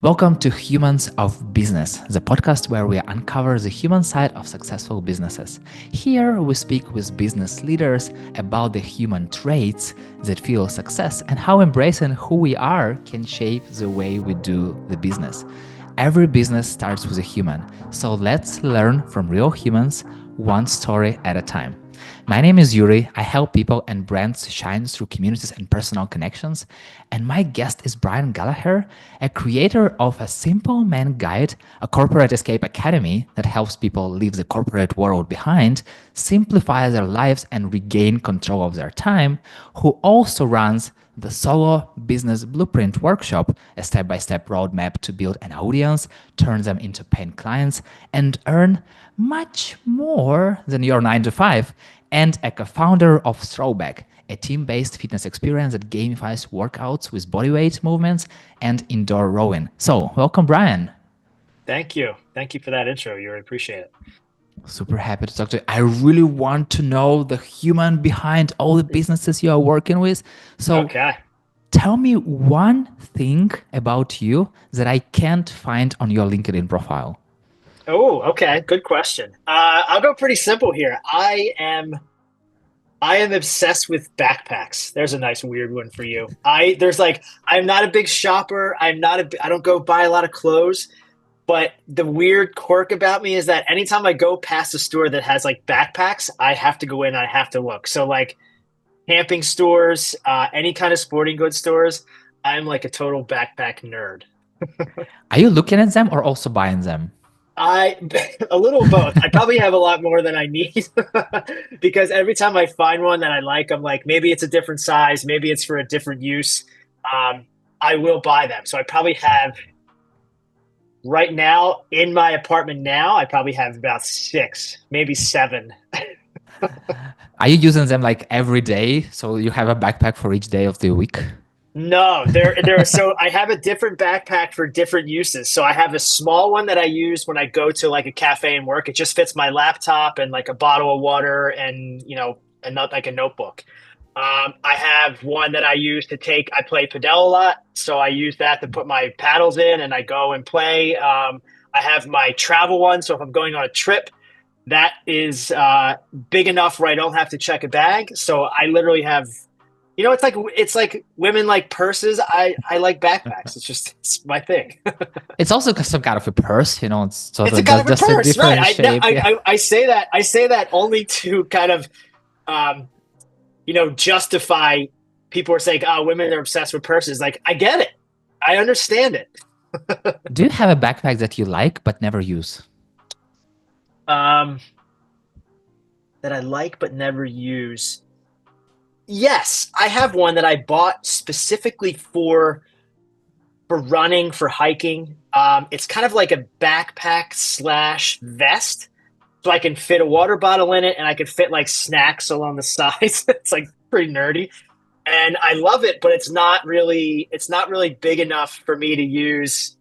Welcome to Humans of Business, the podcast where we uncover the human side of successful businesses. Here we speak with business leaders about the human traits that fuel success and how embracing who we are can shape the way we do the business. Every business starts with a human, so let's learn from real humans, one story at a time. My name is Yuri. I help people and brands shine through communities and personal connections. And my guest is Brian Gallagher, a creator of a Simple Man Guide, a corporate escape academy that helps people leave the corporate world behind, simplify their lives, and regain control of their time, who also runs the Solo Business Blueprint Workshop, a step-by-step roadmap to build an audience, turn them into paying clients, and earn much more than your 9 to 5, and a co-founder of Throwback, a team-based fitness experience that gamifies workouts with bodyweight movements and indoor rowing. So, welcome, Brian. Thank you. Thank you for that intro. You appreciate it. Super happy to talk to you. I really want to know the human behind all the businesses you are working with. So, okay. Tell me one thing about you that I can't find on your LinkedIn profile. Oh, okay. Good question. I'll go pretty simple here. I am obsessed with backpacks. There's a nice weird one for you. I'm not a big shopper. I don't go buy a lot of clothes, but the weird quirk about me is that anytime I go past a store that has like backpacks, I have to go in, I have to look. So like camping stores, any kind of sporting goods stores, I'm like a total backpack nerd. Are you looking at them or also buying them? A little of both. I probably have a lot more than I need because every time I find one that I like, I'm like, maybe it's a different size, maybe it's for a different use. I will buy them. So I probably have right now in my apartment now, I probably have about 6, maybe 7. Are you using them like every day? So you have a backpack for each day of the week? No, so I have a different backpack for different uses. So I have a small one that I use when I go to like a cafe and work. It just fits my laptop and like a bottle of water and, and not like a notebook. I have one that I use I play padel a lot. So I use that to put my paddles in and I go and play. I have my travel one. So if I'm going on a trip, that is big enough where I don't have to check a bag. So I literally have it's like women like purses. I like backpacks. It's my thing. It's also some kind of a purse, It's It's a kind of a just purse, a different right? shape. I say that only to kind of, justify people are saying, "Oh, women are obsessed with purses." Like, I get it, I understand it. Do you have a backpack that you like but never use? That I like but never use. Yes, I have one that I bought specifically for running, for hiking. It's kind of like a backpack / vest. So I can fit a water bottle in it and I can fit like snacks along the sides. It's like pretty nerdy. And I love it, but it's not really big enough for me to use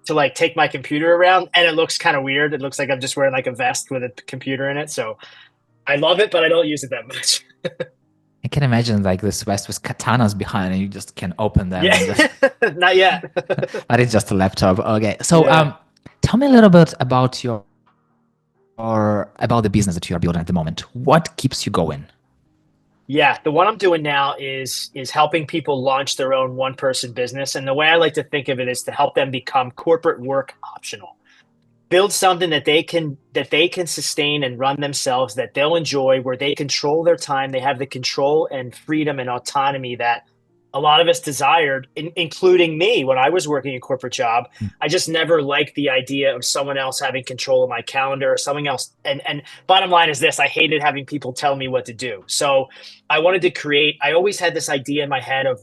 to like take my computer around. And it looks kind of weird. It looks like I'm just wearing like a vest with a computer in it. So I love it, but I don't use it that much. I can imagine like this vest with katanas behind and you just can open them. Yeah, not yet. But it's just a laptop. Okay. So Yeah. tell me a little bit about about the business that you are building at the moment. What keeps you going? Yeah, the one I'm doing now is helping people launch their own one-person business. And the way I like to think of it is to help them become corporate work optional. Build something that they can sustain and run themselves, that they'll enjoy, where they control their time. They have the control and freedom and autonomy that a lot of us desired, including me when I was working a corporate job. I just never liked the idea of someone else having control of my calendar or something else. And bottom line is this: I hated having people tell me what to do. So I wanted to I always had this idea in my head of,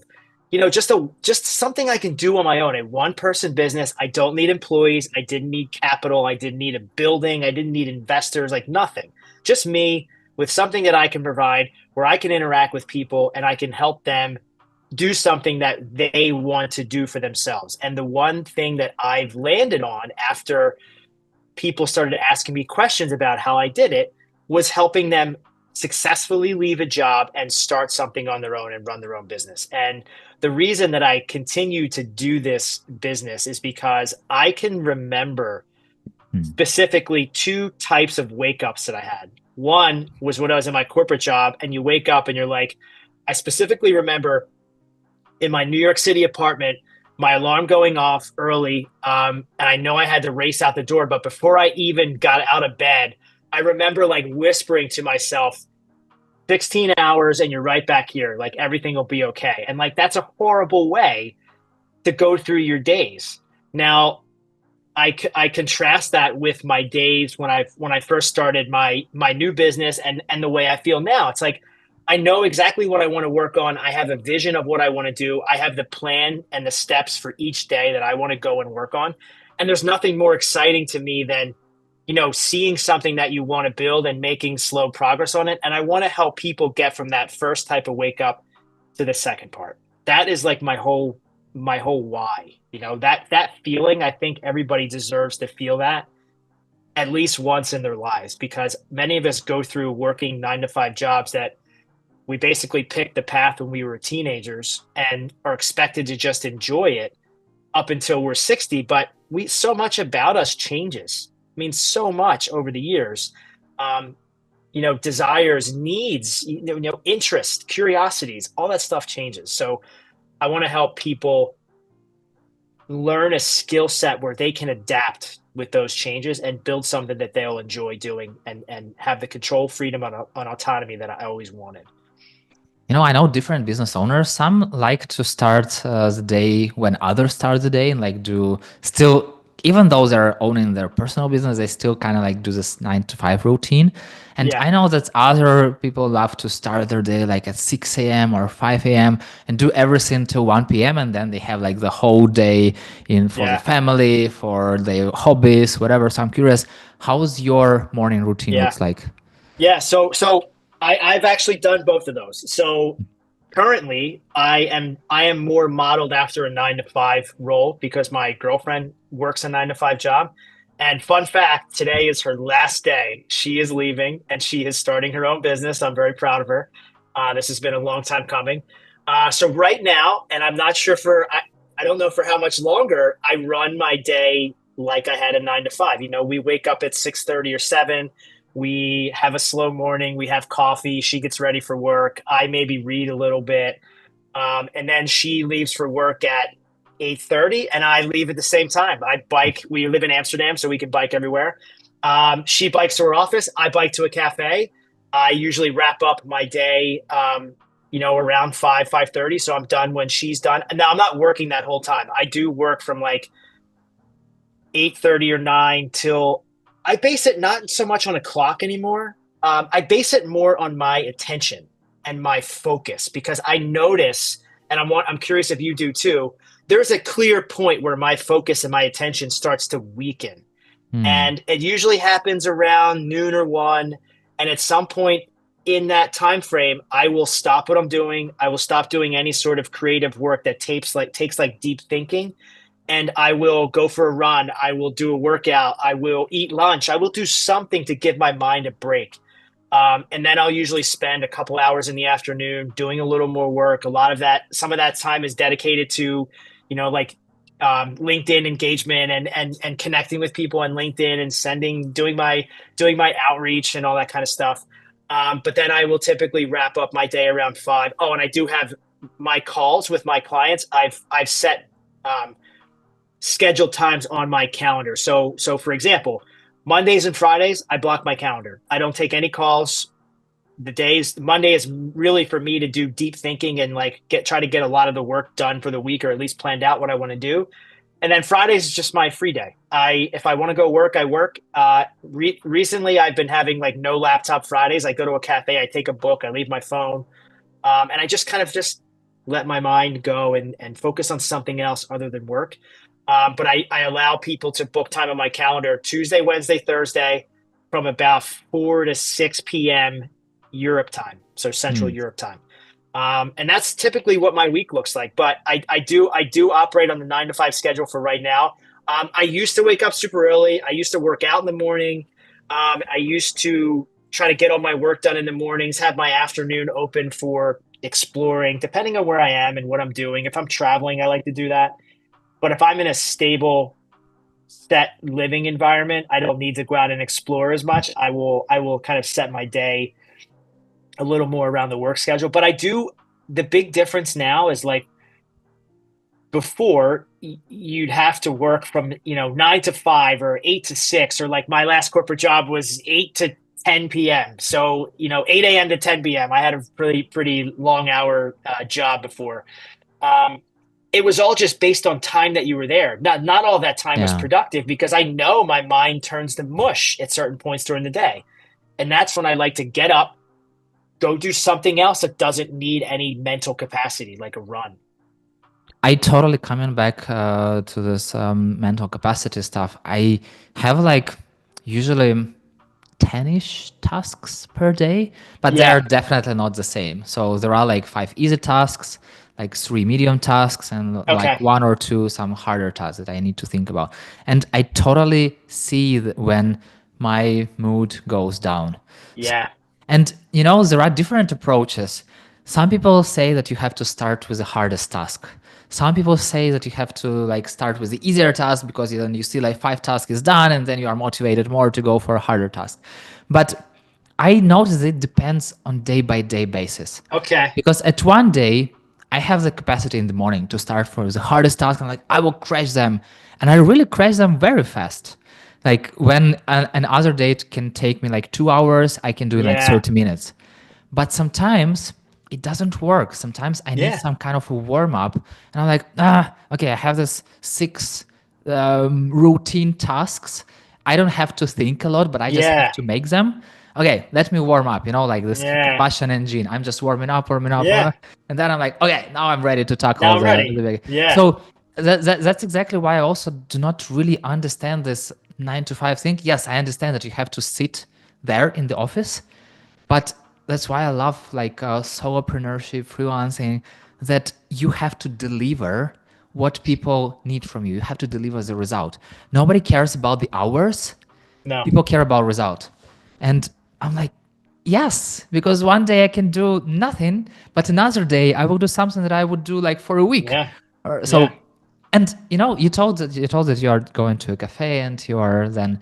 just something I can do on my own, a one-person business. I don't need employees. I didn't need capital. I didn't need a building. I didn't need investors, like nothing. Just me with something that I can provide, where I can interact with people and I can help them do something that they want to do for themselves. And the one thing that I've landed on after people started asking me questions about how I did it was helping them successfully leave a job and start something on their own and run their own business. And the reason that I continue to do this business is because I can remember Hmm. specifically two types of wake ups that I had. One was when I was in my corporate job, and you wake up and you're like, I specifically remember in my New York City apartment, my alarm going off early. And I know I had to race out the door. But before I even got out of bed, I remember like whispering to myself, 16 hours and you're right back here. Like everything will be okay. And like that's a horrible way to go through your days. Now, I contrast that with my days when I first started my new business and the way I feel now. It's like I know exactly what I want to work on. I have a vision of what I want to do. I have the plan and the steps for each day that I want to go and work on. And there's nothing more exciting to me than, seeing something that you want to build and making slow progress on it. And I want to help people get from that first type of wake up to the second part. That is like my whole why. That feeling, I think everybody deserves to feel that at least once in their lives, because many of us go through working 9 to 5 jobs that we basically picked the path when we were teenagers and are expected to just enjoy it up until we're 60. But so much about us changes. I mean, so much over the years. Desires, needs, interest, curiosities, all that stuff changes. So I want to help people learn a skill set where they can adapt with those changes and build something that they'll enjoy doing and have the control, freedom, and autonomy that I always wanted. I know different business owners. Some like to start the day when others start the day and like do still, even though they're owning their personal business, they still kind of like do this 9 to 5 routine. And Yeah. I know that other people love to start their day like at 6 a.m. or 5 a.m. and do everything till 1 p.m. And then they have like the whole day in for the Yeah. family, for their hobbies, whatever. So I'm curious, how's your morning routine Yeah. looks like? Yeah. So I've actually done both of those. So currently I am more modeled after a 9 to 5 role because my girlfriend works a 9 to 5 job. And fun fact, today is her last day. She is leaving and she is starting her own business. I'm very proud of her. This has been a long time coming. So right now, and I'm not sure I don't know for how much longer, I run my day like I had a 9 to 5. We wake up at 6:30 or 7. We have a slow morning. We have coffee. She gets ready for work. I maybe read a little bit. And then she leaves for work at 8:30 and I leave at the same time. I bike. We live in Amsterdam, so we can bike everywhere. She bikes to her office. I bike to a cafe. I usually wrap up my day, around 5:30. So I'm done when she's done. Now I'm not working that whole time. I do work from like 8:30 or 9 till I base it not so much on a clock anymore. I base it more on my attention and my focus because I notice, and I'm curious if you do too. There's a clear point where my focus and my attention starts to weaken, Hmm. and it usually happens around noon or 1. And at some point in that time frame, I will stop what I'm doing. I will stop doing any sort of creative work that takes like deep thinking, and I will go for a run. I will do a workout. I will eat lunch. I will do something to give my mind a break. And then I'll usually spend a couple hours in the afternoon doing a little more work. Some of that time is dedicated to, like LinkedIn engagement and connecting with people on LinkedIn and doing my outreach and all that kind of stuff. But then I will typically wrap up my day around 5. Oh, and I do have my calls with my clients. I've set scheduled times on my calendar. So for example, Mondays and Fridays, I block my calendar. I don't take any calls. Monday is really for me to do deep thinking and like try to get a lot of the work done for the week, or at least planned out what I want to do. And then Fridays is just my free day. If I want to go work, I work. Recently I've been having like no laptop Fridays. I go to a cafe, I take a book, I leave my phone, and I just kind of just let my mind go and focus on something else other than work. But I allow people to book time on my calendar Tuesday, Wednesday, Thursday from about 4 to 6 p.m. Europe time, so Central Hmm. Europe time. And that's typically what my week looks like. But I do operate on the 9 to 5 schedule for right now. I used to wake up super early. I used to work out in the morning. I used to try to get all my work done in the mornings, have my afternoon open for exploring, depending on where I am and what I'm doing. If I'm traveling, I like to do that. But if I'm in a stable, set living environment, I don't need to go out and explore as much. I will kind of set my day a little more around the work schedule. But I do, the big difference now is like before you'd have to work from 9 to 5 or 8 to 6, or like my last corporate job was 8 to 10 p.m. So 8 a.m. to 10 p.m. I had a pretty long hour job before. It was all just based on time that you were there. Not all that time was Yeah. productive, because I know my mind turns to mush at certain points during the day. And that's when I like to get up, go do something else that doesn't need any mental capacity, like a run. I totally coming back to this mental capacity stuff. I have like usually 10-ish tasks per day, but they Yeah. are definitely not the same. So there are like 5 easy tasks, like 3 medium tasks, and like Okay. 1 or 2 some harder tasks that I need to think about. And I totally see when my mood goes down. Yeah. And there are different approaches. Some people say that you have to start with the hardest task. Some people say that you have to like start with the easier task, because then you see like 5 tasks is done and then you are motivated more to go for a harder task. But I notice it depends on day by day basis. Okay. Because at one day, I have the capacity in the morning to start for the hardest task, and like I will crash them. And I really crash them very fast. Like when another day it can take me like 2 hours, I can do in like Yeah. 30 minutes. But sometimes it doesn't work. Sometimes I need Yeah. some kind of a warm up. And I'm like, okay, I have this 6 routine tasks. I don't have to think a lot, but I just have Yeah. to make them. Okay, let me warm up, like this Yeah. combustion engine. I'm just warming up, Yeah. and then I'm like, okay, now I'm ready to Now tackle I'm the ready. big. Yeah. So that's exactly why I also do not really understand this 9 to 5 thing. Yes, I understand that you have to sit there in the office, but that's why I love like solopreneurship, freelancing, that you have to deliver what people need from you. You have to deliver the result. Nobody cares about the hours. No. People care about result. And I'm like, yes, because one day I can do nothing, but another day I will do something that I would do like for a week. Yeah. Yeah. So, and you told that you are going to a cafe and you are then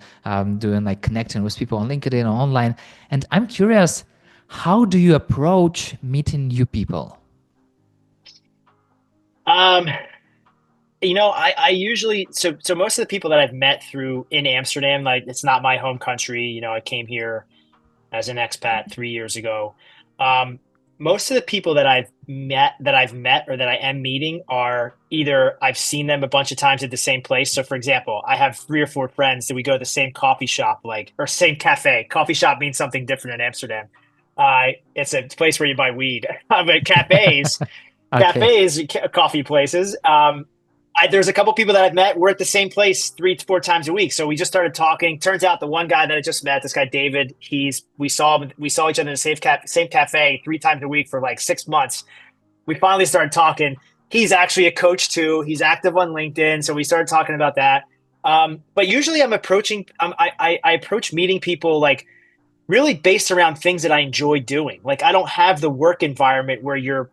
doing like connecting with people on LinkedIn or online. And I'm curious, how do you approach meeting new people? Um, I usually, so most of the people that I've met through in Amsterdam, like it's not my home country. I came here as an expat 3 years ago. Um, Most of the people that I've met or that I am meeting are either I've seen them a bunch of times at the same place. So for example, I have 3 or 4 friends that we go to the same coffee shop, like, or same cafe. Coffee shop means something different in Amsterdam. It's a place where you buy weed. But Okay. cafes, coffee places. There's a couple people that I've met. We're at the same place 3 to 4 times a week. So we just started talking. Turns out the one guy that I just met, this guy David, we saw each other in the same cafe 3 times a week for like 6 months. We finally started talking. He's actually a coach too. He's active on LinkedIn, so we started talking about that. But usually, I approach meeting people like really based around things that I enjoy doing. Like I don't have the work environment where you're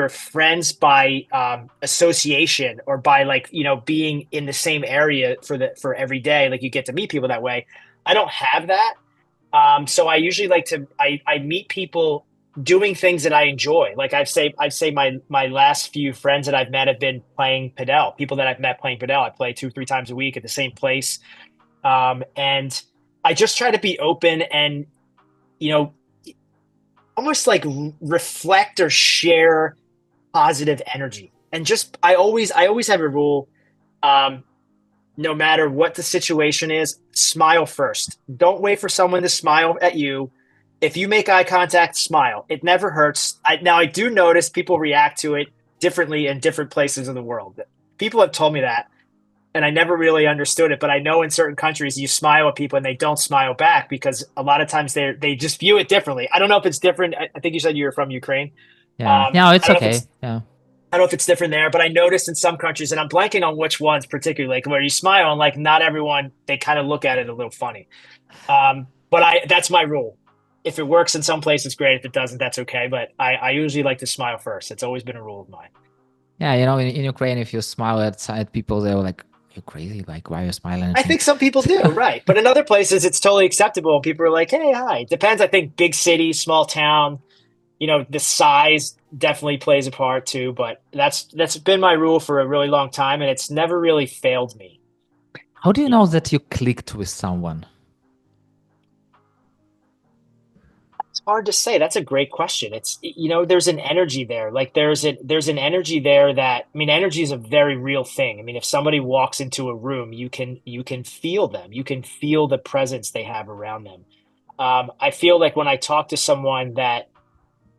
friends by association, or by like being in the same area for every day. Like you get to meet people that way. I don't have that. So I usually like to I meet people doing things that I enjoy. Like I'd say my last few friends that I've met have been playing padel. People that I've met playing padel. I play 2 3 times a week at the same place. And I just try to be open and, you know, almost like reflect or share positive energy. And just, I always have a rule. Um, no matter what the situation is, smile first. Don't wait for someone to smile at you. If you make eye contact, smile. It never hurts. Now, I do notice people react to it differently in different places in the world. People have told me that, and I never really understood it. But I know in certain countries, you smile at people and they don't smile back because a lot of times they just view it differently. I don't know if it's different. I think you said you were from Ukraine. Yeah. No, I it's don't know if it's okay. Yeah. I don't know if it's different there, but I noticed in some countries, and I'm blanking on which ones particularly, like where you smile and like not everyone, they kind of look at it a little funny. But that's my rule. If it works in some places, great. If it doesn't, that's okay. But I usually like to smile first. It's always been a rule of mine. Yeah, in Ukraine, if you smile at people, they're like, "You're crazy! Like, why are you smiling I at me?" think some people do, right? But in other places, it's totally acceptable. People are like, "Hey, hi." Depends. I think big city, small town, the size definitely plays a part too. But that's been my rule for a really long time, and it's never really failed me. How do you know that you clicked with someone? It's hard to say. That's a great question. There's an energy there. Like there's an energy there that, I mean, energy is a very real thing. I mean, if somebody walks into a room, you can feel them. You can feel the presence they have around them. I feel like when I talk to someone that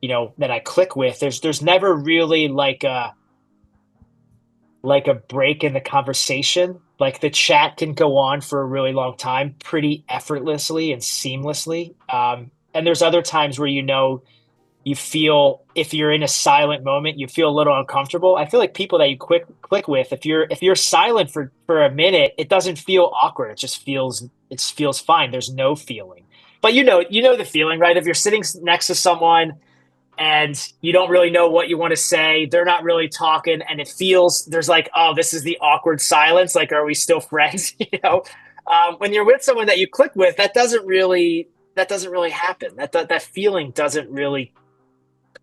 I click with, there's never really like a break in the conversation. Like the chat can go on for a really long time, pretty effortlessly and seamlessly. And there's other times where you feel, if you're in a silent moment, you feel a little uncomfortable. I feel like people that you click with, if you're silent for a minute, it doesn't feel awkward. It feels fine. There's no feeling. But the feeling, right? If you're sitting next to someone and you don't really know what you want to say, they're not really talking, and it feels there's like, oh, this is the awkward silence. Like, are we still friends? When you're with someone that you click with, that doesn't really happen. That feeling doesn't really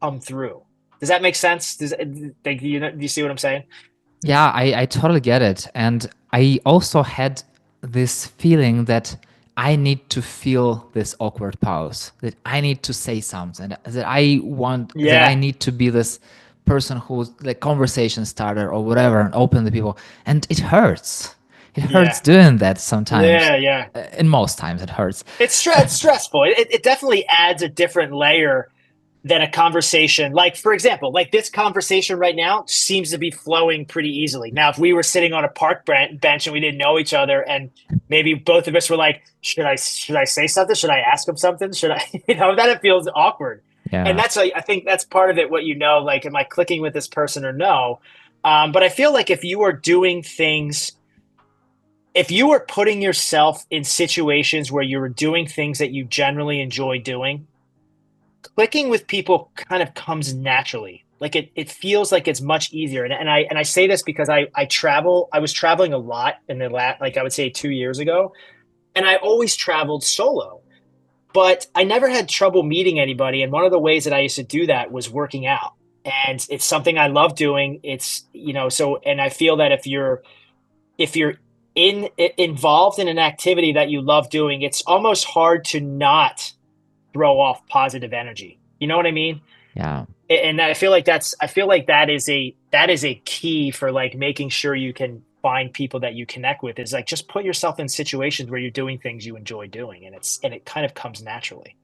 come through. Does that make sense? Do you see what I'm saying? Yeah, I totally get it. And I also had this feeling that I need to feel this awkward pause, that I need to say something, that I Yeah, need to be this person who's the conversation starter or whatever and open the people. And it hurts. It hurts yeah, doing that sometimes. yeah, yeah. And most times it hurts. It's stressful. It definitely adds a different layer than a conversation. Like, for example, like this conversation right now seems to be flowing pretty easily. Now, if we were sitting on a park bench and we didn't know each other, and maybe both of us were like, should I say something? Should I ask him something? Should I, then it feels awkward. And Yeah. I think that's part of it. What, like, am I clicking with this person or no? But I feel like if you are putting yourself in situations where you're doing things that you generally enjoy doing, clicking with people kind of comes naturally. Like it feels like it's much easier. And I say this because I was traveling a lot in the like I would say 2 years ago, and I always traveled solo. But I never had trouble meeting anybody. And one of the ways that I used to do that was working out. And it's something I love doing. And I feel that if you're involved in an activity that you love doing, it's almost hard to not throw off positive energy. You know what I mean? Yeah. And I feel like that is a key for like making sure you can find people that you connect with, is like just put yourself in situations where you're doing things you enjoy doing, and it kind of comes naturally.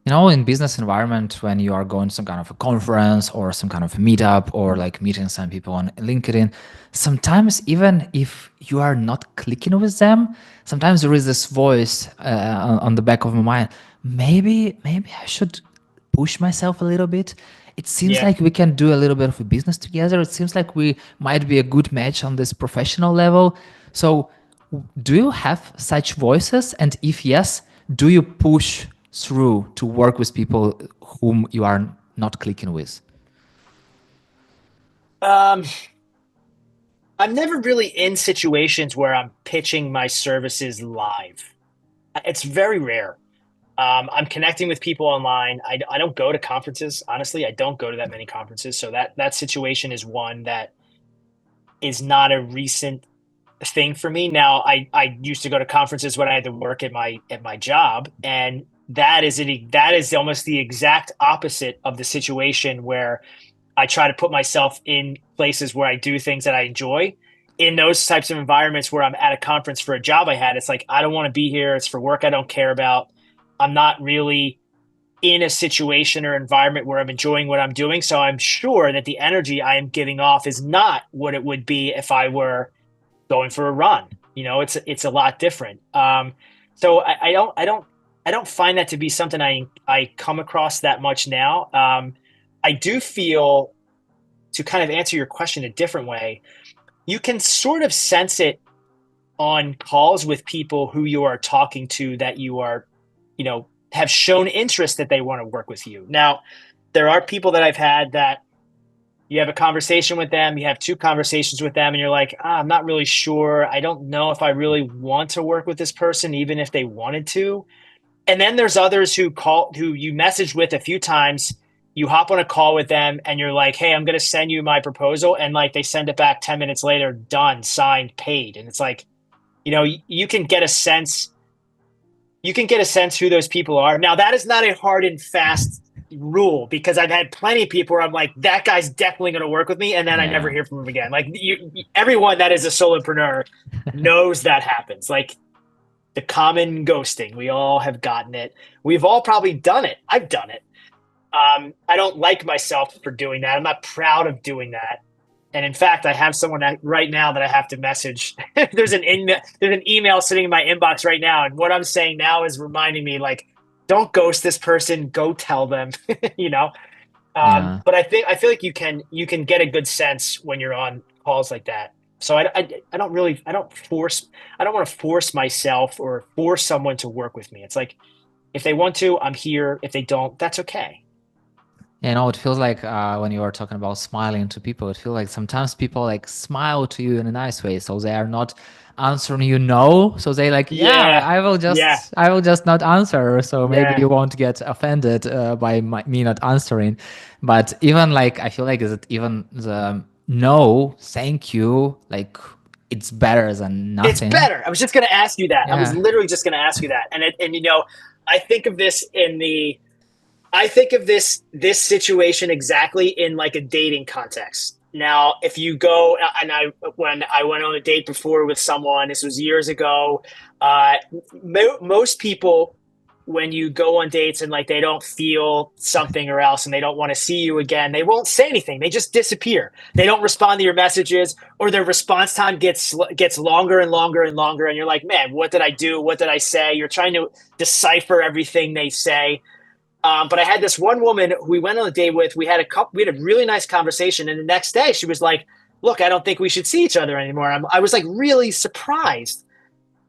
In business environment, when you are going to some kind of a conference or some kind of a meetup or like meeting some people on LinkedIn, sometimes even if you are not clicking with them, sometimes there is this voice on the back of my mind. Maybe I should push myself a little bit. It seems Yeah. like we can do a little bit of a business together. It seems like we might be a good match on this professional level. So, do you have such voices? And if yes, do you push through to work with people whom you are not clicking with? Um, I'm never really in situations where I'm pitching my services live. It's very rare. I'm connecting with people online. I don't go to conferences. Honestly, I don't go to that many conferences. So that situation is one that is not a recent thing for me. Now, I used to go to conferences when I had to work at my job, and that is almost the exact opposite of the situation where I try to put myself in places where I do things that I enjoy. In those types of environments where I'm at a conference for a job I had, it's like, I don't want to be here. It's for work I don't care about. I'm not really in a situation or environment where I'm enjoying what I'm doing. So I'm sure that the energy I am giving off is not what it would be if I were going for a run. It's a lot different. So I don't find that to be something I come across that much now. I do feel, to kind of answer your question a different way, you can sort of sense it on calls with people who you are talking to, that you are have shown interest that they want to work with you. Now, there are people that I've had that you have a conversation with them, you have 2 conversations with them, and you're like, I'm not really sure. I don't know if I really want to work with this person, even if they wanted to. And then there's others who you messaged with a few times, you hop on a call with them and you're like, hey, I'm going to send you my proposal. And like, they send it back 10 minutes later, done, signed, paid. And it's like, you can get a sense who those people are. Now, that is not a hard and fast rule, because I've had plenty of people where I'm like, that guy's definitely going to work with me. And then I never hear from him again. Like everyone that is a solopreneur knows that happens. Like the common ghosting, we all have gotten it. We've all probably done it. I've done it. I don't like myself for doing that. I'm not proud of doing that. And in fact, I have someone right now that I have to message. There's an email sitting in my inbox right now. And what I'm saying now is reminding me, like, don't ghost this person. Go tell them, But I feel like you can get a good sense when you're on calls like that. So I don't want to force myself or force someone to work with me. It's like, if they want to, I'm here. If they don't, that's okay. It feels like when you are talking about smiling to people, it feels like sometimes people like smile to you in a nice way. So they are not answering you no. So they like, I will just not answer. So maybe you won't get offended by me not answering. But even like, I feel like even the no, thank you, like it's better than nothing. It's better. I was just going to ask you that. I was literally just going to ask you that. And I think of this this situation exactly in like a dating context. Now, if you go, and when I went on a date before with someone, this was years ago, most people, when you go on dates and like they don't feel something or else and they don't want to see you again, they won't say anything. They just disappear. They don't respond to your messages, or their response time gets longer and longer and longer. And you're like, man, what did I do? What did I say? You're trying to decipher everything they say. But I had this one woman who we went on a date with. We had a really nice conversation. And the next day she was like, look, I don't think we should see each other anymore. I was like really surprised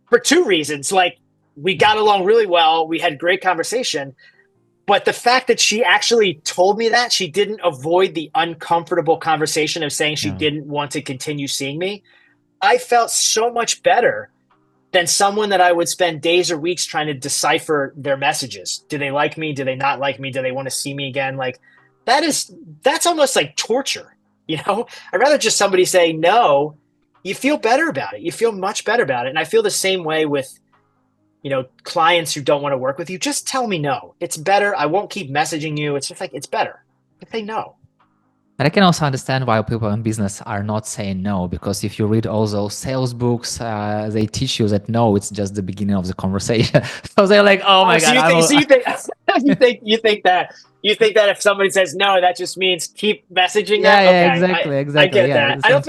for 2 reasons. Like, we got along really well. We had great conversation. But the fact that she actually told me that, she didn't avoid the uncomfortable conversation of saying she didn't want to continue seeing me, I felt so much better than someone that I would spend days or weeks trying to decipher their messages. Do they like me? Do they not like me? Do they want to see me again? Like, that's almost like torture. I'd rather just somebody say no. You feel better about it. You feel much better about it. And I feel the same way with, clients who don't want to work with you. Just tell me no. It's better. I won't keep messaging you. It's just like, it's better if they know. But I can also understand why people in business are not saying no, because if you read all those sales books, they teach you that no, it's just the beginning of the conversation. So they're like, "Oh my god!" You think that if somebody says no, that just means keep messaging them? Yeah, exactly. I get that. I don't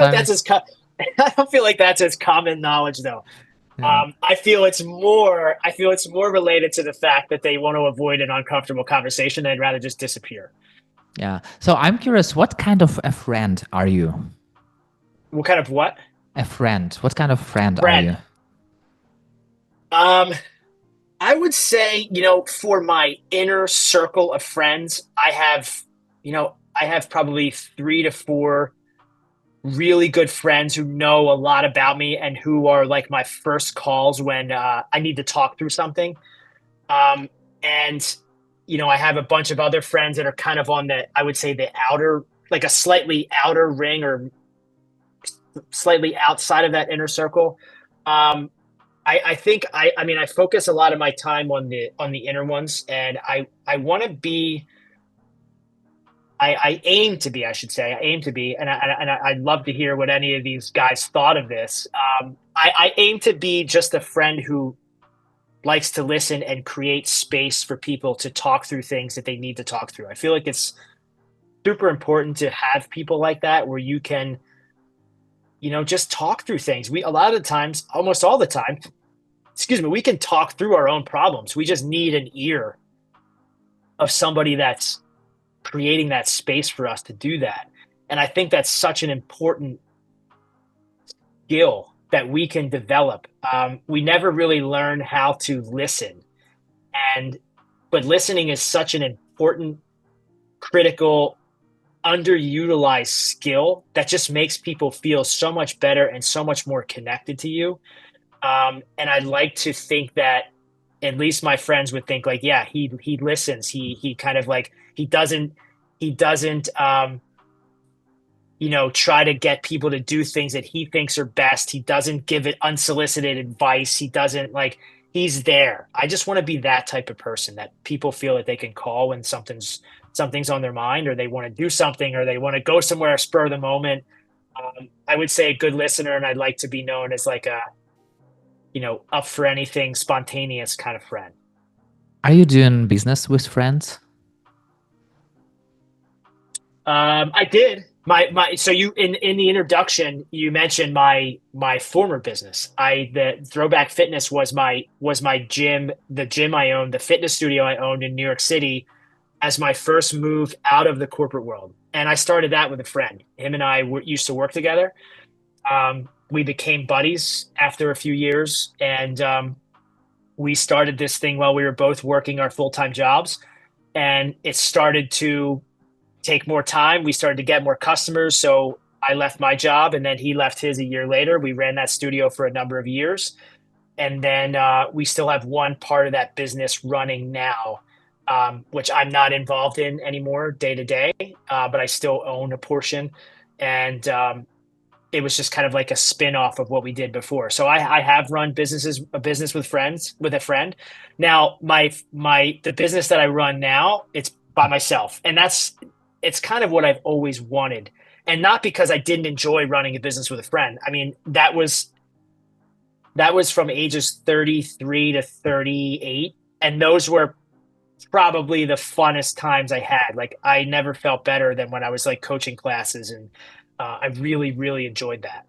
feel like that's as common knowledge, though. Yeah. I feel it's more related to the fact that they want to avoid an uncomfortable conversation. They'd rather just disappear. Yeah. So I'm curious, what kind of a friend are you? What kind of what? A friend. What kind of friend are you? I would say, for my inner circle of friends, I have probably 3 to 4 really good friends who know a lot about me and who are like my first calls when I need to talk through something. And I have a bunch of other friends that are kind of on I would say the outer, like a slightly outer ring or slightly outside of that inner circle. I think I focus a lot of my time on the inner ones, and I want to be, I aim to be, and I'd love to hear what any of these guys thought of this. I aim to be just a friend who likes to listen and create space for people to talk through things that they need to talk through. I feel like it's super important to have people like that where you can, just talk through things. A lot of the times, almost all the time, we can talk through our own problems. We just need an ear of somebody that's creating that space for us to do that. And I think that's such an important skill that we can develop. We never really learn how to listen But listening is such an important, critical, underutilized skill that just makes people feel so much better and so much more connected to you. And I'd like to think that at least my friends would think like, yeah, he listens. He kind of like, he doesn't try to get people to do things that he thinks are best. He doesn't give it unsolicited advice. He doesn't like, he's there. I just want to be that type of person that people feel that they can call when something's on their mind, or they want to do something, or they want to go somewhere, spur of the moment. I would say a good listener, and I'd like to be known as like a, up for anything, spontaneous kind of friend. Are you doing business with friends? I did. So you in the introduction you mentioned my former business. The Throwback Fitness was my gym, the gym I owned, the fitness studio I owned in New York City, as my first move out of the corporate world. And I started that with a friend. Him and I used to work together. We became buddies after a few years, and we started this thing while we were both working our full-time jobs, and it started to take more time. We started to get more customers. So I left my job, and then he left his a year later. We ran that studio for a number of years. And then we still have one part of that business running now, which I'm not involved in anymore day to day, but I still own a portion. And it was just kind of like a spin-off of what we did before. So I have run a business with a friend. Now the business that I run now, it's by myself. And it's kind of what I've always wanted. And not because I didn't enjoy running a business with a friend. I mean, that was from ages 33 to 38. And those were probably the funnest times I had. Like, I never felt better than when I was like coaching classes. And I really, really enjoyed that.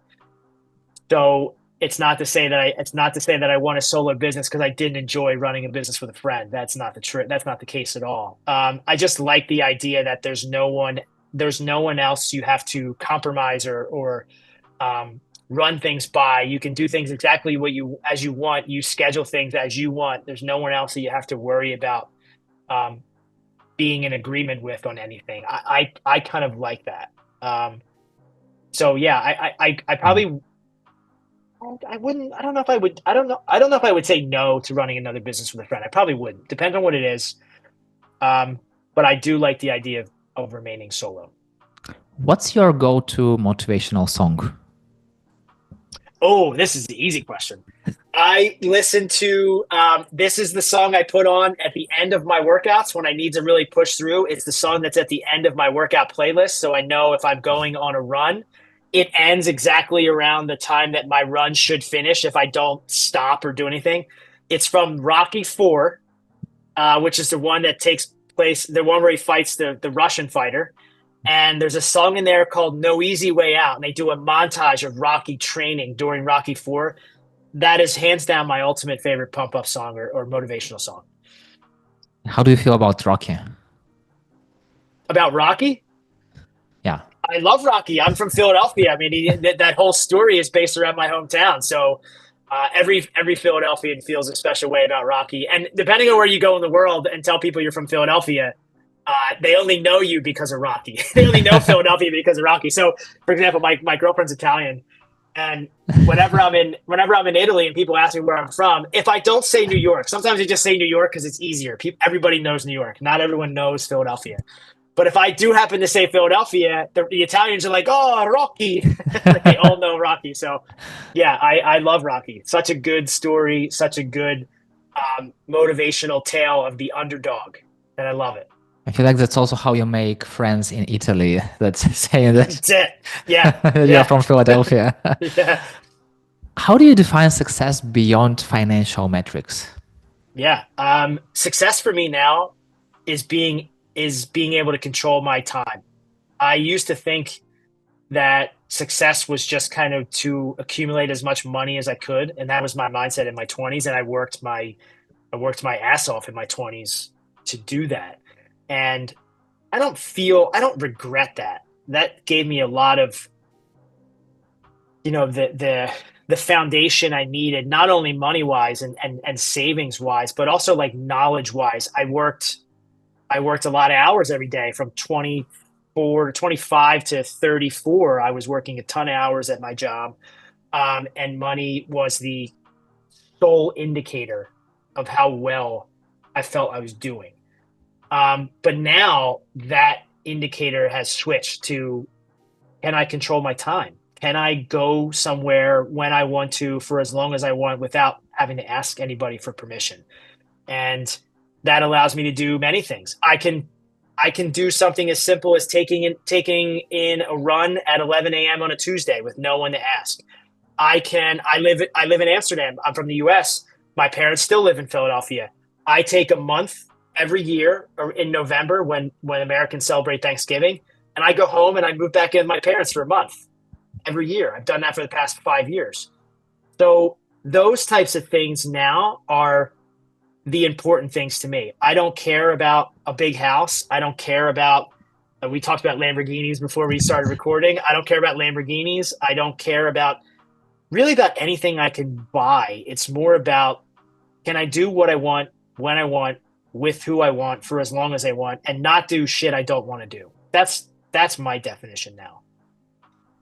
So it's not to say that I want a solo business because I didn't enjoy running a business with a friend. That's not the case at all. I just like the idea that there's no one else you have to compromise or run things by. You can do things exactly as you want. You schedule things as you want. There's no one else that you have to worry about being in agreement with on anything. I kind of like that. So yeah, I probably. I wouldn't. I don't know if I would. I don't know if I would say no to running another business with a friend. I probably wouldn't. Depends on what it is. But I do like the idea of remaining solo. What's your go-to motivational song? Oh, this is the easy question. I listen to. This is the song I put on at the end of my workouts when I need to really push through. It's the song that's at the end of my workout playlist, so I know if I'm going on a run. It ends exactly around the time that my run should finish if I don't stop or do anything. It's from Rocky IV, which is the one that takes place, the one where he fights the Russian fighter. And there's a song in there called No Easy Way Out. And they do a montage of Rocky training during Rocky IV. That is hands down my ultimate favorite pump-up song or motivational song. How do you feel about Rocky? About Rocky? Yeah. I love Rocky. I'm from Philadelphia. I mean, that whole story is based around my hometown. So every Philadelphian feels a special way about Rocky. And depending on where you go in the world and tell people you're from Philadelphia, they only know you because of Rocky. They only know Philadelphia because of Rocky. So, for example, my girlfriend's Italian, and whenever I'm in Italy and people ask me where I'm from, if I don't say New York, sometimes I just say New York because it's easier. Everybody knows New York. Not everyone knows Philadelphia. But if I do happen to say Philadelphia, the Italians are like, "Oh, Rocky!" Like, they all know Rocky. So, yeah, I love Rocky. Such a good story, such a good motivational tale of the underdog, and I love it. I feel like that's also how you make friends in Italy. That's saying that. That's it. Yeah, You're from Philadelphia. Yeah. How do you define success beyond financial metrics? Yeah. Success for me now is being able to control my time. I used to think that success was just kind of to accumulate as much money as I could, and that was my mindset in my 20s. And I worked my ass off in my 20s to do that. And I don't regret that. That gave me a lot of, the the foundation I needed, not only money wise and savings wise, but also like knowledge wise. I worked a lot of hours every day from 24 to 25 to 34. I was working a ton of hours at my job. And money was the sole indicator of how well I felt I was doing. But now that indicator has switched to, can I control my time? Can I go somewhere when I want to for as long as I want without having to ask anybody for permission? And that allows me to do many things. I can do something as simple as taking in a run at 11 a.m. on a Tuesday with no one to ask. I live in Amsterdam. I'm from the US. My parents still live in Philadelphia. I take a month every year or in November when Americans celebrate Thanksgiving, and I go home and I move back in with my parents for a month every year. I've done that for the past 5 years. So those types of things now are the important things to me. I don't care about a big house. I don't care about, we talked about Lamborghinis before we started recording. I don't care about Lamborghinis. I don't care about really about anything I can buy. It's more about, can I do what I want, when I want, with who I want for as long as I want, and not do shit I don't want to do. That's my definition now.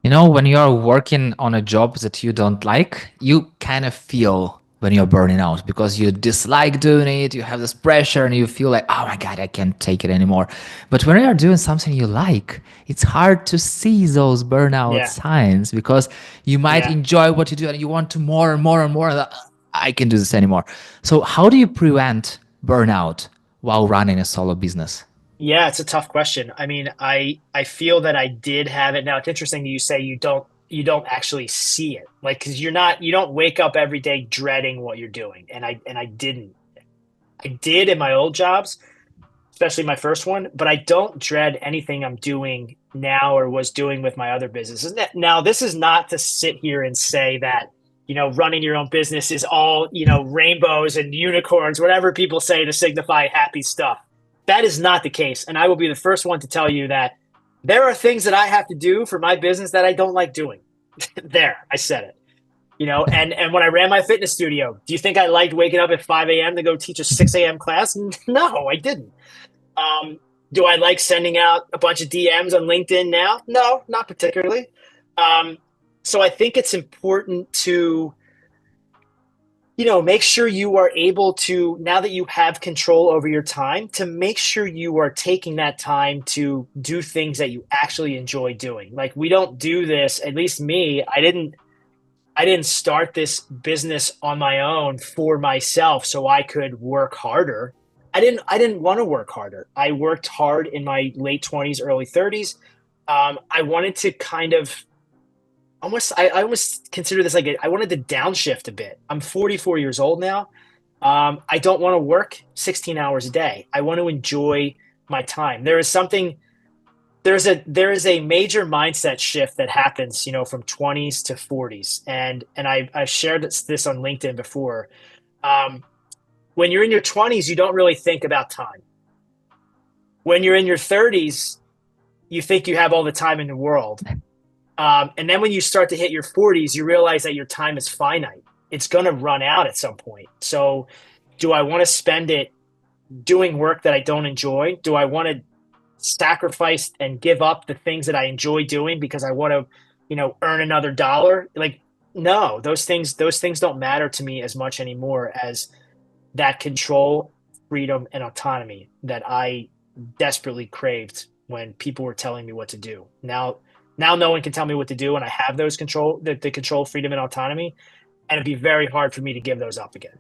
You know, when you're working on a job that you don't like, you kind of feel when you're burning out because you dislike doing it, you have this pressure and you feel like, oh my God, I can't take it anymore. But when you're doing something you like, it's hard to see those burnout signs because you might enjoy what you do and you want to more and more and more. I can do this anymore. So how do you prevent burnout while running a solo business? Yeah, it's a tough question. I mean, I feel that I did have it. Now it's interesting you say you don't actually see it, like, because you don't wake up every day dreading what you're doing, and I didn't. I did in my old jobs, especially my first one, but I don't dread anything I'm doing now or was doing with my other businesses. Now, this is not to sit here and say that, running your own business is all, rainbows and unicorns, whatever people say to signify happy stuff. That is not the case. And I will be the first one to tell you that there are things that I have to do for my business that I don't like doing. There, I said it. And when I ran my fitness studio, do you think I liked waking up at 5 a.m. to go teach a 6 a.m. class? No, I didn't. Do I like sending out a bunch of DMs on LinkedIn now? No, not particularly. So I think it's important to, make sure you are able to, now that you have control over your time, to make sure you are taking that time to do things that you actually enjoy doing. Like, we don't do this, at least me, I didn't start this business on my own for myself so I could work harder. I didn't want to work harder. I worked hard in my late 20s, early 30s. I wanted to kind of I almost consider this like I wanted to downshift a bit. I'm 44 years old now. I don't want to work 16 hours a day. I want to enjoy my time. There is a major mindset shift that happens, from 20s to 40s. And I shared this on LinkedIn before. When you're in your 20s, you don't really think about time. When you're in your 30s, you think you have all the time in the world. And then when you start to hit your 40s, you realize that your time is finite. It's going to run out at some point. So do I want to spend it doing work that I don't enjoy? Do I want to sacrifice and give up the things that I enjoy doing because I want to, earn another dollar? Like, no, those things don't matter to me as much anymore as that control, freedom, and autonomy that I desperately craved when people were telling me what to do. Now no one can tell me what to do, and I have those the control, freedom, and autonomy, and it'd be very hard for me to give those up again.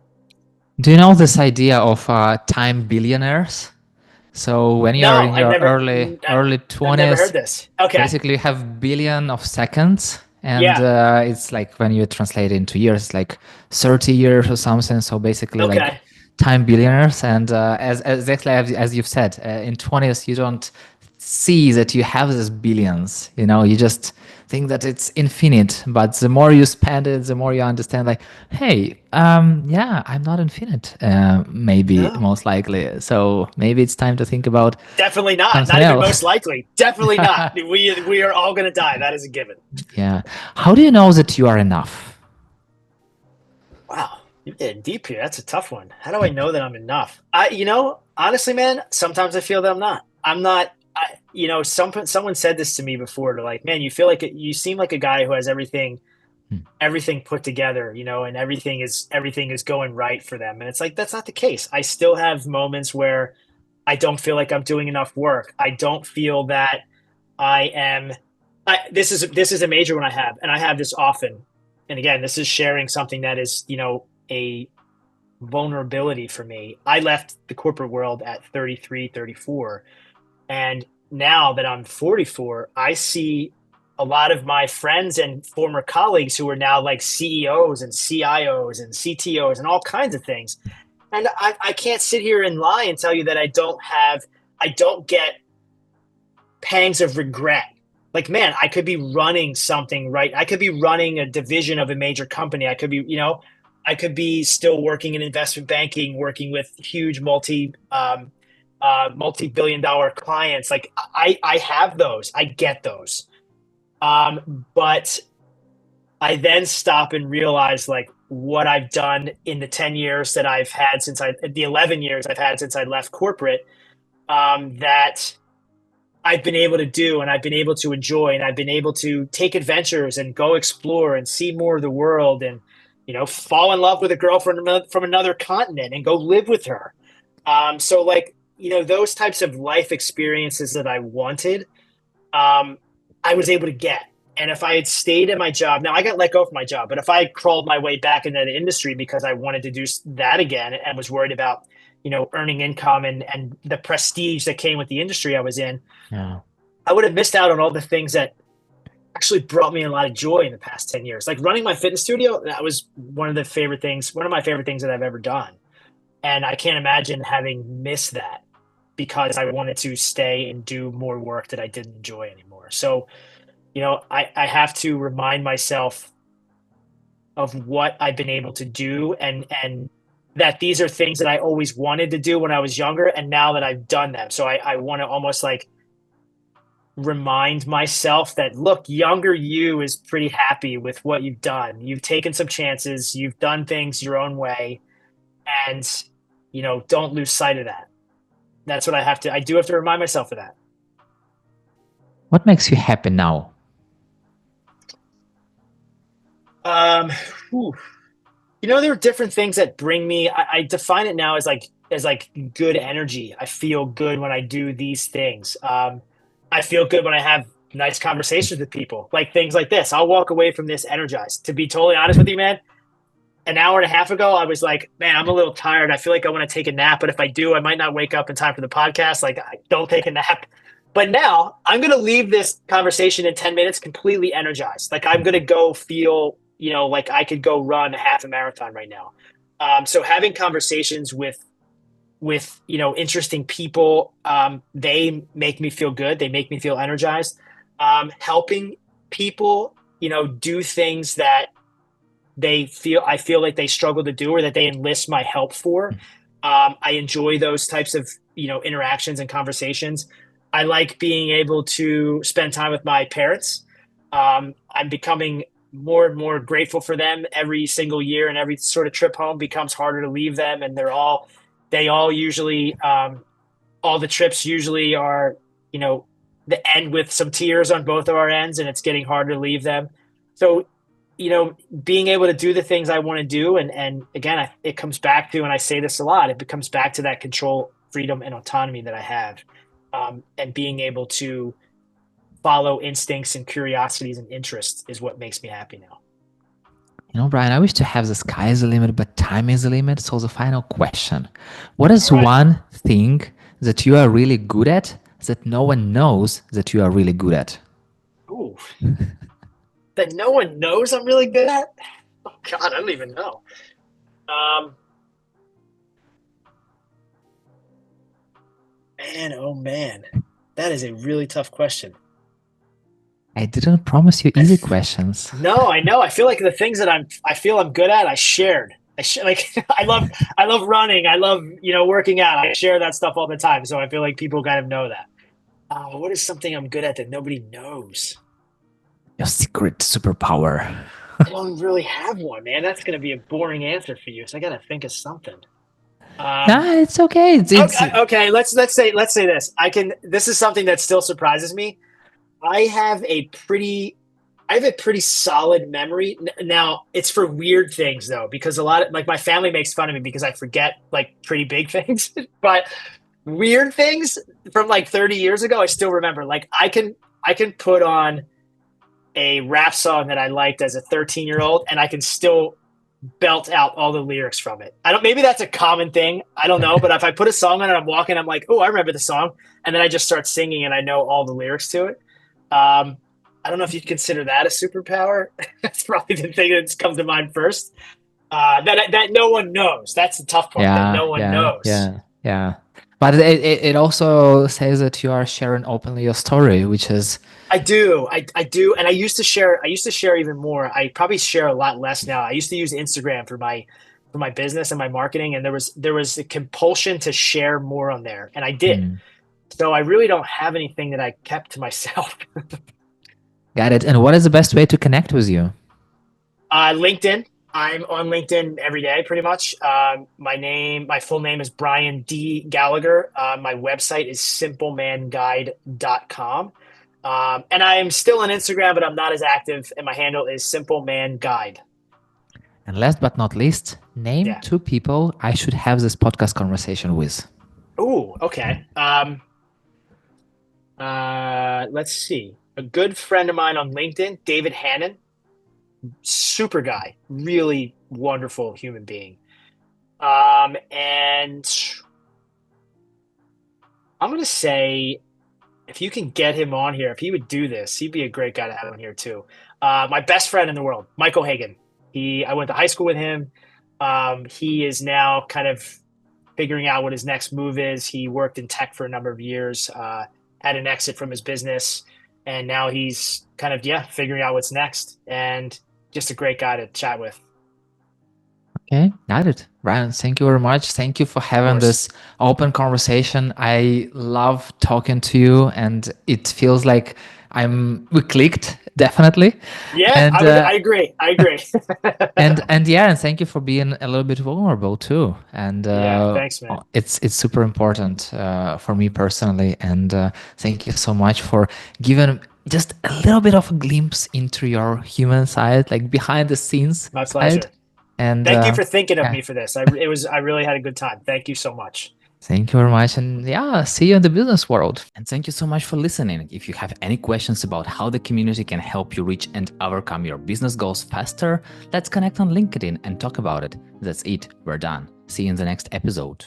Do you know this idea of time billionaires? So when you're in your early 20s, I've never heard this. Okay. Basically you have billion of seconds, and it's like when you translate it into years, it's like 30 years or something. So basically like time billionaires. And as exactly as you've said, in 20s, you don't see that you have these billions, you just think that it's infinite, but the more you spend it, the more you understand like, hey, I'm not infinite, most likely. So maybe it's time to think about definitely not even most likely, definitely not. We are all going to die. That is a given. Yeah. How do you know that you are enough? Wow, you're getting deep here. That's a tough one. How do I know that I'm enough? Honestly, man, sometimes I feel that I'm not. I'm not. Someone said this to me before. To like, man, you feel like you seem like a guy who has Hmm. everything put together, and everything is going right for them. And it's like that's not the case. I still have moments where I don't feel like I'm doing enough work. I don't feel that I am. This is a major one I have, and I have this often. And again, this is sharing something that is, a vulnerability for me. I left the corporate world at 33, 34. And now that I'm 44, I see a lot of my friends and former colleagues who are now like CEOs and CIOs and CTOs and all kinds of things. And I can't sit here and lie and tell you that I don't get pangs of regret. Like, man, I could be running something, right? I could be running a division of a major company. I could be still working in investment banking, working with huge multi-billion dollar clients. Like I have those, I get those. But I then stop and realize like what I've done in the 10 years that I've had the 11 years I've had since I left corporate, that I've been able to do and I've been able to enjoy and I've been able to take adventures and go explore and see more of the world and, fall in love with a girl from another continent and go live with her. So like, those types of life experiences that I wanted, I was able to get. And if I had stayed at my job, now I got let go from my job, but if I had crawled my way back into the industry because I wanted to do that again and was worried about, earning income and the prestige that came with the industry I was in, Yeah. I would have missed out on all the things that actually brought me a lot of joy in the past 10 years. Like running my fitness studio, that was one of my favorite things that I've ever done. And I can't imagine having missed that because I wanted to stay and do more work that I didn't enjoy anymore. So, I have to remind myself of what I've been able to do and that these are things that I always wanted to do when I was younger. And now that I've done them. So I want to almost like remind myself that, look, younger you is pretty happy with what you've done. You've taken some chances. You've done things your own way. And, don't lose sight of that. That's what I do have to remind myself of that. What makes you happy now? Um, whew. There are different things that bring me. I define it now as like good energy. I feel good when I do these things. I feel good when I have nice conversations with people, like things like this. I'll walk away from this energized. To be totally honest with you, man, an hour and a half ago, I was like, man, I'm a little tired. I feel like I want to take a nap, but if I do, I might not wake up in time for the podcast. Like, I don't take a nap. But now I'm going to leave this conversation in 10 minutes completely energized. Like, I'm going to go feel, like I could go run a half a marathon right now. So having conversations with interesting people, they make me feel good. They make me feel energized. Helping people, do things that I feel like they struggle to do or that they enlist my help for. I enjoy those types of, interactions and conversations. I like being able to spend time with my parents. I'm becoming more and more grateful for them every single year, and every sort of trip home becomes harder to leave them. And they all usually, all the trips usually are, the end with some tears on both of our ends, and it's getting harder to leave them. So, being able to do the things I want to do. And again, it comes back to, and I say this a lot, it comes back to that control, freedom, and autonomy that I have. And being able to follow instincts and curiosities and interests is what makes me happy now. Brian, I wish to have the sky is the limit, but time is the limit. So the final question, what is All right. one thing that you are really good at that no one knows that you are really good at? Ooh. That no one knows I'm really good at? Oh God, I don't even know. Man, oh man, that is a really tough question. I didn't promise you easy questions. No, I know. I feel like the things that I feel I'm good at, I shared. Like I love running. I love, working out. I share that stuff all the time. So I feel like people kind of know that. What is something I'm good at that nobody knows? Your secret superpower. I don't really have one, man. That's going to be a boring answer for you. So I got to think of something. Nah, it's okay. Okay. Let's say this. This is something that still surprises me. I have a pretty I have a pretty solid memory. Now, it's for weird things though, because a lot of like my family makes fun of me because I forget like pretty big things, but weird things from like 30 years ago, I still remember. Like I can put on a rap song that I liked as a 13-year-old and I can still belt out all the lyrics from it. I don't maybe that's a common thing. I don't know, but if I put a song on and I'm walking, I'm like, "Oh, I remember the song." And then I just start singing and I know all the lyrics to it. Um, I don't know if you'd consider that a superpower. That's probably the thing that's come to mind first. That no one knows. That's the tough part. That Yeah, no one yeah, knows. yeah, yeah. But it also says that you are sharing openly your story, which is I do. I do. And I used to share even more. I probably share a lot less now. I used to use Instagram for my business and my marketing, and there was a compulsion to share more on there, and I did. hmm, So I really don't have anything that I kept to myself. got it. And what is the best way to connect with you? LinkedIn. I'm on LinkedIn every day, pretty much. My full name is Brian D. Gallagher. My website is simplemanguide.com. And I'm still on Instagram, but I'm not as active. And my handle is Simple Man Guide. And last but not least, name Yeah. 2 people I should have this podcast conversation with. Ooh, okay. Let's see. A good friend of mine on LinkedIn, David Hannon, super guy, really wonderful human being. And I'm gonna say if you can get him on here, if he would do this, he'd be a great guy to have on here too. My best friend in the world, Michael Hagan. I went to high school with him. He is now kind of figuring out what his next move is. He worked in tech for a number of years, had an exit from his business, and now he's kind of figuring out what's next. And just a great guy to chat with. Okay, got it. Ryan, thank you very much. Thank you for Of having course. this open conversation. I love talking to you, and it feels like we clicked definitely. Yeah, And I agree. I agree. and yeah, and thank you for being a little bit vulnerable too. And Yeah, thanks, man. it's super important for me personally. And thank you so much for giving just a little bit of a glimpse into your human side, like behind the scenes My side. pleasure. And Thank you for thinking of yeah, me for this. I really had a good time. Thank you so much. thank you very much. And yeah, see you in the business world. And thank you so much for listening. If you have any questions about how the community can help you reach and overcome your business goals faster, let's connect on LinkedIn and talk about it. That's it. We're done. See you in the next episode.